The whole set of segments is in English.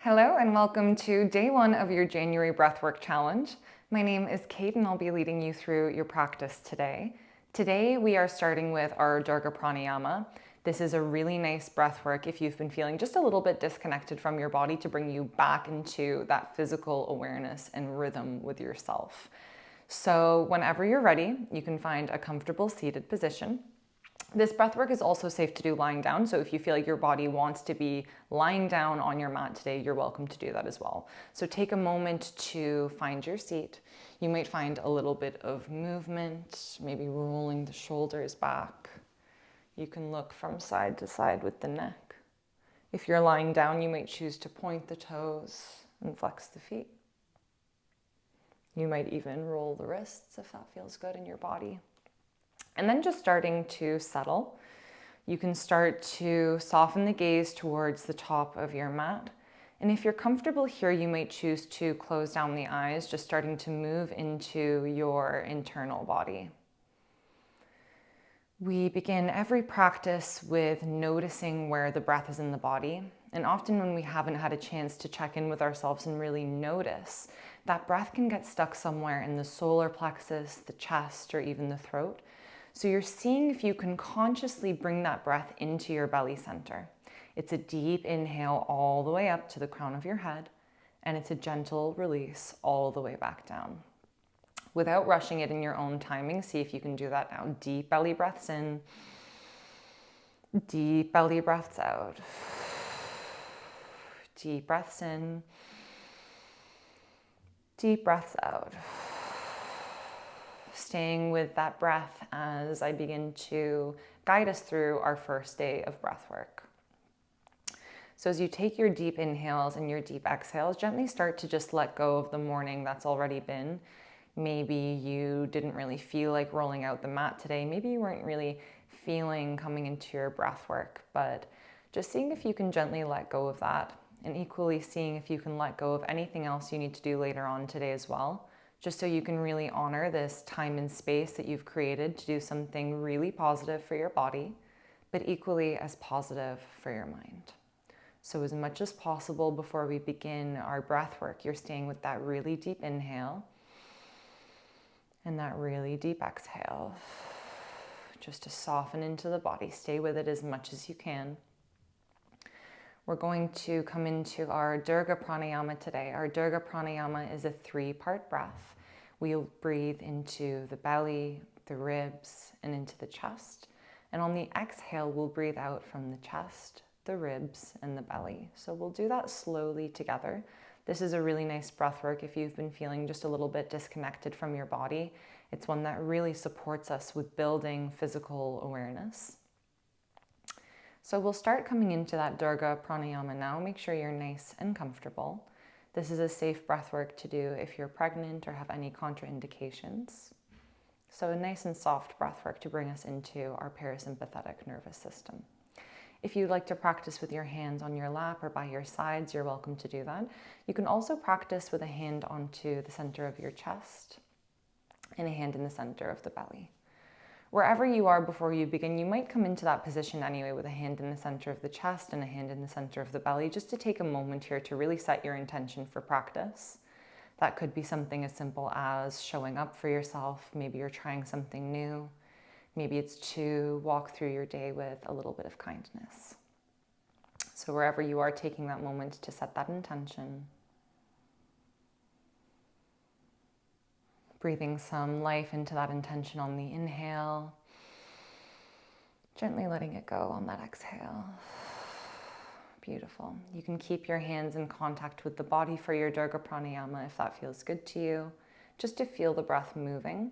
Hello and welcome to day one of your January breathwork challenge. My name is Kate and I'll be leading you through your practice today. Today we are starting with our dirgha pranayama. This is a really nice breathwork if you've been feeling just a little bit disconnected from your body to bring you back into that physical awareness and rhythm with yourself. So whenever you're ready, you can find a comfortable seated position. This breathwork is also safe to do lying down, so if you feel like your body wants to be lying down on your mat today, you're welcome to do that as well. So take a moment to find your seat. You might find a little bit of movement, maybe rolling the shoulders back. You can look from side to side with the neck. If you're lying down, you might choose to point the toes and flex the feet. You might even roll the wrists if that feels good in your body. And then just starting to settle, you can start to soften the gaze towards the top of your mat. And if you're comfortable here, you might choose to close down the eyes, just starting to move into your internal body. We begin every practice with noticing where the breath is in the body. And often when we haven't had a chance to check in with ourselves and really notice, that breath can get stuck somewhere in the solar plexus, the chest, or even the throat. So you're seeing if you can consciously bring that breath into your belly center. It's a deep inhale all the way up to the crown of your head, and it's a gentle release all the way back down. Without rushing it in your own timing, see if you can do that now. Deep belly breaths in, deep belly breaths out. Deep breaths in, deep breaths out. Staying with that breath as I begin to guide us through our first day of breath work. So as you take your deep inhales and your deep exhales, gently start to just let go of the morning that's already been. Maybe you didn't really feel like rolling out the mat today. Maybe you weren't really feeling coming into your breath work, but just seeing if you can gently let go of that, and equally seeing if you can let go of anything else you need to do later on today as well, just so you can really honor this time and space that you've created to do something really positive for your body, but equally as positive for your mind. So as much as possible before we begin our breath work, you're staying with that really deep inhale and that really deep exhale, just to soften into the body. Stay with it as much as you can. We're going to come into our dirgha pranayama today. Our dirgha pranayama is a 3-part breath. We'll breathe into the belly, the ribs, and into the chest. And on the exhale, we'll breathe out from the chest, the ribs, and the belly. So we'll do that slowly together. This is a really nice breath work if you've been feeling just a little bit disconnected from your body. It's one that really supports us with building physical awareness. So we'll start coming into that dirgha pranayama now. Make sure you're nice and comfortable. This is a safe breath work to do if you're pregnant or have any contraindications. So a nice and soft breath work to bring us into our parasympathetic nervous system. If you'd like to practice with your hands on your lap or by your sides, you're welcome to do that. You can also practice with a hand onto the center of your chest and a hand in the center of the belly. Wherever you are before you begin, you might come into that position anyway with a hand in the center of the chest and a hand in the center of the belly, just to take a moment here to really set your intention for practice. That could be something as simple as showing up for yourself. Maybe you're trying something new. Maybe it's to walk through your day with a little bit of kindness. So wherever you are, taking that moment to set that intention. Breathing some life into that intention on the inhale. Gently letting it go on that exhale. Beautiful. You can keep your hands in contact with the body for your dirgha pranayama if that feels good to you, just to feel the breath moving.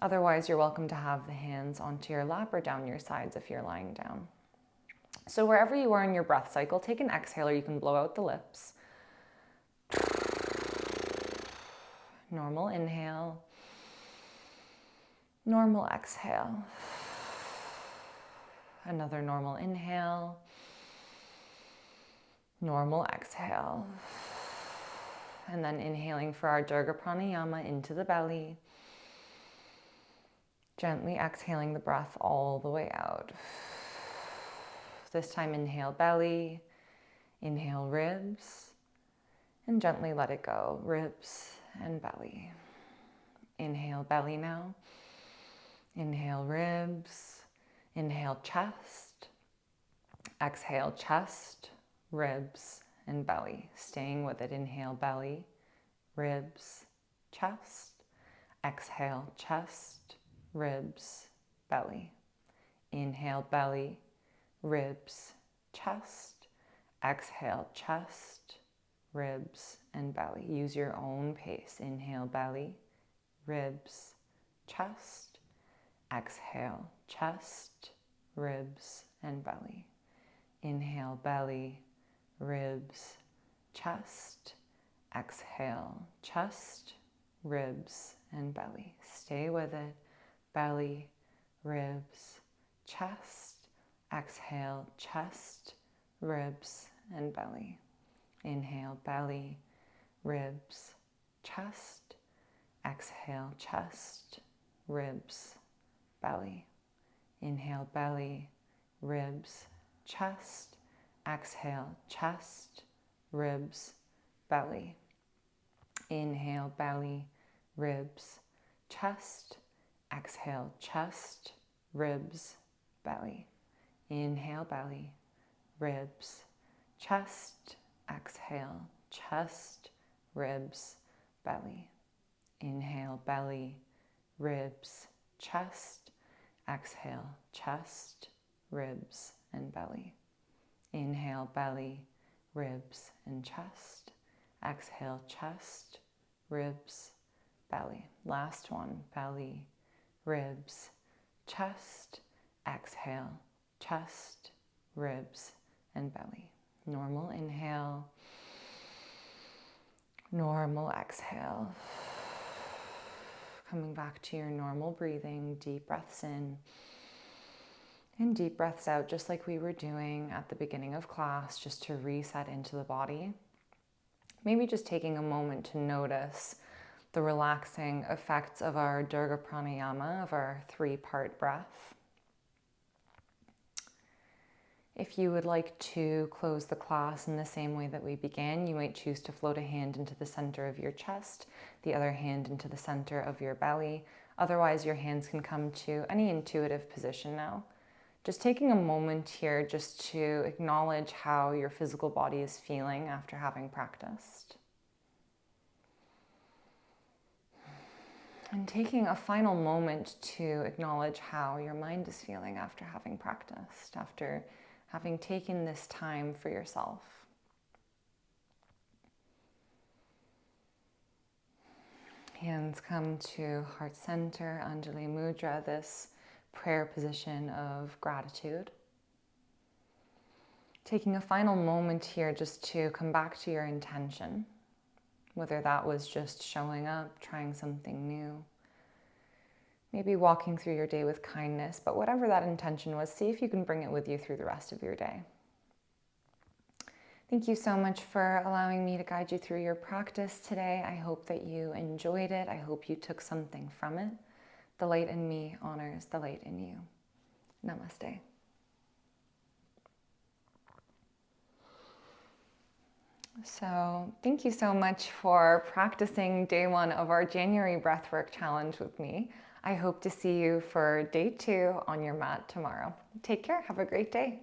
Otherwise, you're welcome to have the hands onto your lap or down your sides if you're lying down. So wherever you are in your breath cycle, take an exhale or you can blow out the lips. Normal inhale. Normal exhale. Another normal inhale. Normal exhale. And then inhaling for our dirgha pranayama into the belly. Gently exhaling the breath all the way out. This time inhale belly, inhale ribs, and gently let it go. Ribs and belly. Inhale, belly now. Inhale, ribs. Inhale, chest. Exhale, chest, ribs, and belly. Staying with it. Inhale, belly, ribs, chest. Exhale, chest, ribs, belly. Inhale, belly, ribs, chest. Exhale, chest, ribs, and belly. Use your own pace. Inhale, belly, ribs, chest. Exhale, chest, ribs, and belly. Inhale, belly, ribs, chest. Exhale, chest, ribs, and belly. Stay with it. Belly, ribs, chest. Exhale, chest, ribs, and belly. Inhale, belly, ribs, chest. Exhale, chest, ribs, belly. Inhale, belly, ribs, chest. Exhale, chest, ribs, belly. Inhale, belly, ribs, chest. Exhale, chest, ribs, belly. Inhale, belly, ribs, chest. Exhale, chest, ribs, belly. Inhale, belly, ribs, chest. Exhale, chest, ribs, and belly. Inhale, belly, ribs, and chest. Exhale, chest, ribs, belly. Last one, belly, ribs, chest. Exhale, chest, ribs, and belly. Normal inhale, normal exhale. Coming back to your normal breathing, deep breaths in and deep breaths out, just like we were doing at the beginning of class, just to reset into the body. Maybe just taking a moment to notice the relaxing effects of our dirgha pranayama, of our 3-part breath. If you would like to close the class in the same way that we began, you might choose to float a hand into the center of your chest, the other hand into the center of your belly. Otherwise, your hands can come to any intuitive position now. Just taking a moment here just to acknowledge how your physical body is feeling after having practiced. And taking a final moment to acknowledge how your mind is feeling after having practiced, after having taken this time for yourself. Hands come to heart center, Anjali Mudra, this prayer position of gratitude. Taking a final moment here just to come back to your intention, whether that was just showing up, trying something new, maybe walking through your day with kindness, but whatever that intention was, see if you can bring it with you through the rest of your day. Thank you so much for allowing me to guide you through your practice today. I hope that you enjoyed it. I hope you took something from it. The light in me honors the light in you. Namaste. So thank you so much for practicing day 1 of our January breathwork challenge with me. I hope to see you for day 2 on your mat tomorrow. Take care. Have a great day.